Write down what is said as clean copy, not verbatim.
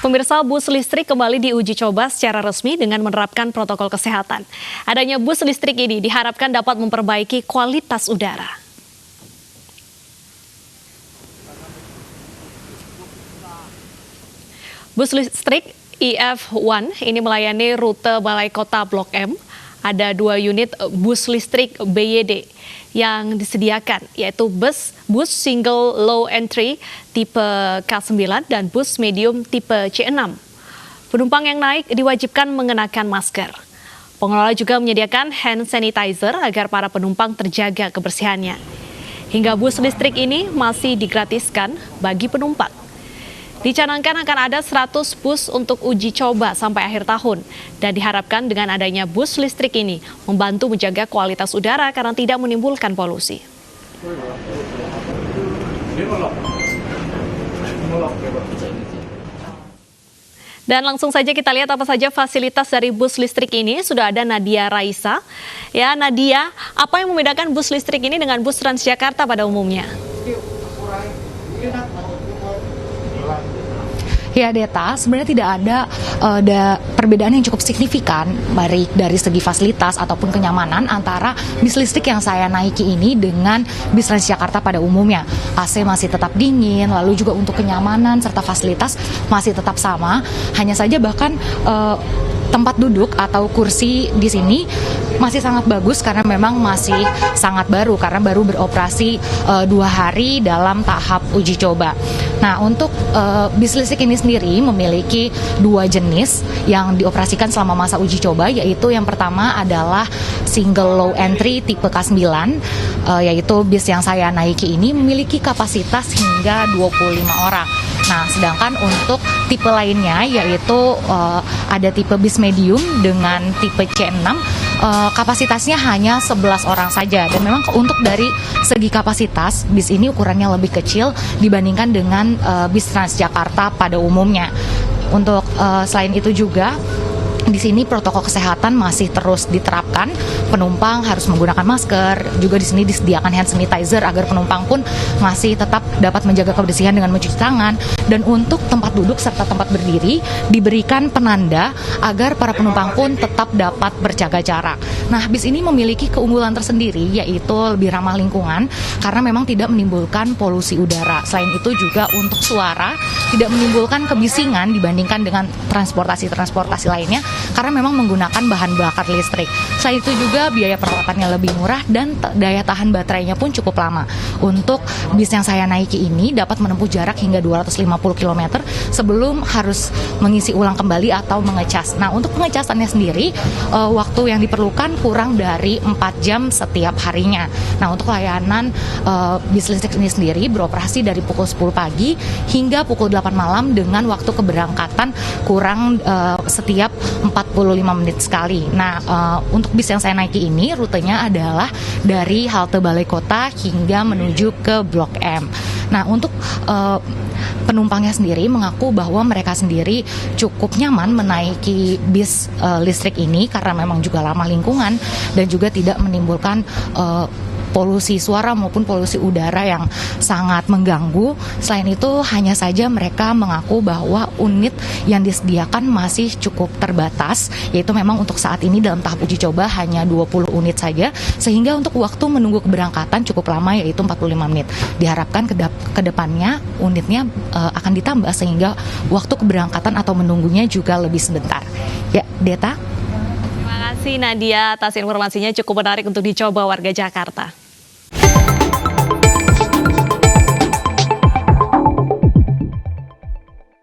Pemirsa, bus listrik kembali diuji coba secara resmi dengan menerapkan protokol kesehatan. Adanya bus listrik ini diharapkan dapat memperbaiki kualitas udara. Bus listrik EF1 ini melayani rute Balai Kota Blok M. Ada 2 unit bus listrik BYD yang disediakan, yaitu bus single low entry tipe K9 dan bus medium tipe C6. Penumpang yang naik diwajibkan mengenakan masker. Pengelola juga menyediakan hand sanitizer agar para penumpang terjaga kebersihannya. Hingga bus listrik ini masih digratiskan bagi penumpang. Dicanangkan akan ada 100 bus untuk uji coba sampai akhir tahun. Dan diharapkan dengan adanya bus listrik ini membantu menjaga kualitas udara karena tidak menimbulkan polusi. Dan langsung saja kita lihat apa saja fasilitas dari bus listrik ini. Sudah ada Nadia Raisa. Ya, Nadia, apa yang membedakan bus listrik ini dengan bus Transjakarta pada umumnya? Ya Deta, sebenarnya tidak ada perbedaan yang cukup signifikan baik dari segi fasilitas ataupun kenyamanan antara bis listrik yang saya naiki ini dengan bis Transjakarta pada umumnya. AC masih tetap dingin, lalu juga untuk kenyamanan serta fasilitas masih tetap sama. Hanya saja bahkan tempat duduk atau kursi di sini masih sangat bagus karena memang masih sangat baru karena baru beroperasi 2 hari dalam tahap uji coba. Nah, untuk bis listrik ini sendiri memiliki 2 jenis yang dioperasikan selama masa uji coba, yaitu yang pertama adalah single low entry tipe K9, yaitu bis yang saya naiki ini memiliki kapasitas hingga 25 orang. Nah, sedangkan untuk tipe lainnya yaitu ada tipe bis medium dengan tipe C6, kapasitasnya hanya 11 orang saja. Dan memang untuk dari segi kapasitas, bis ini ukurannya lebih kecil dibandingkan dengan bis Transjakarta pada umumnya. Untuk selain itu juga, di sini protokol kesehatan masih terus diterapkan. Penumpang harus menggunakan masker. Juga di sini disediakan hand sanitizer agar penumpang pun masih tetap dapat menjaga kebersihan dengan mencuci tangan. Dan untuk tempat duduk serta tempat berdiri diberikan penanda agar para penumpang pun tetap dapat berjaga jarak. Nah, bis ini memiliki keunggulan tersendiri, yaitu lebih ramah lingkungan karena memang tidak menimbulkan polusi udara. Selain itu juga untuk suara tidak menimbulkan kebisingan dibandingkan dengan transportasi lainnya, karena memang menggunakan bahan bakar listrik. Selain itu juga biaya perawatannya lebih murah dan daya tahan baterainya pun cukup lama. Untuk bis yang saya naiki ini dapat menempuh jarak hingga 250 km sebelum harus mengisi ulang kembali atau mengecas. Nah, untuk pengecasannya sendiri, waktu yang diperlukan kurang dari 4 jam setiap harinya. Nah, untuk layanan bis listrik ini sendiri beroperasi dari pukul 10 pagi hingga pukul 8 malam dengan waktu keberangkatan kurang setiap 45 menit sekali. Nah, untuk bis yang saya naiki ini rutenya adalah dari halte Balai Kota hingga menuju ke Blok M. Nah, untuk penumpangnya sendiri mengaku bahwa mereka sendiri cukup nyaman menaiki bis listrik ini karena memang juga ramah lingkungan dan juga tidak menimbulkan polusi suara maupun polusi udara yang sangat mengganggu. Selain itu, hanya saja mereka mengaku bahwa unit yang disediakan masih cukup terbatas, yaitu memang untuk saat ini dalam tahap uji coba hanya 20 unit saja, sehingga untuk waktu menunggu keberangkatan cukup lama, yaitu 45 menit. Diharapkan ke depannya unitnya akan ditambah sehingga waktu keberangkatan atau menunggunya juga lebih sebentar. Ya, Deta. Terima kasih Nadia atas informasinya, cukup menarik untuk dicoba warga Jakarta.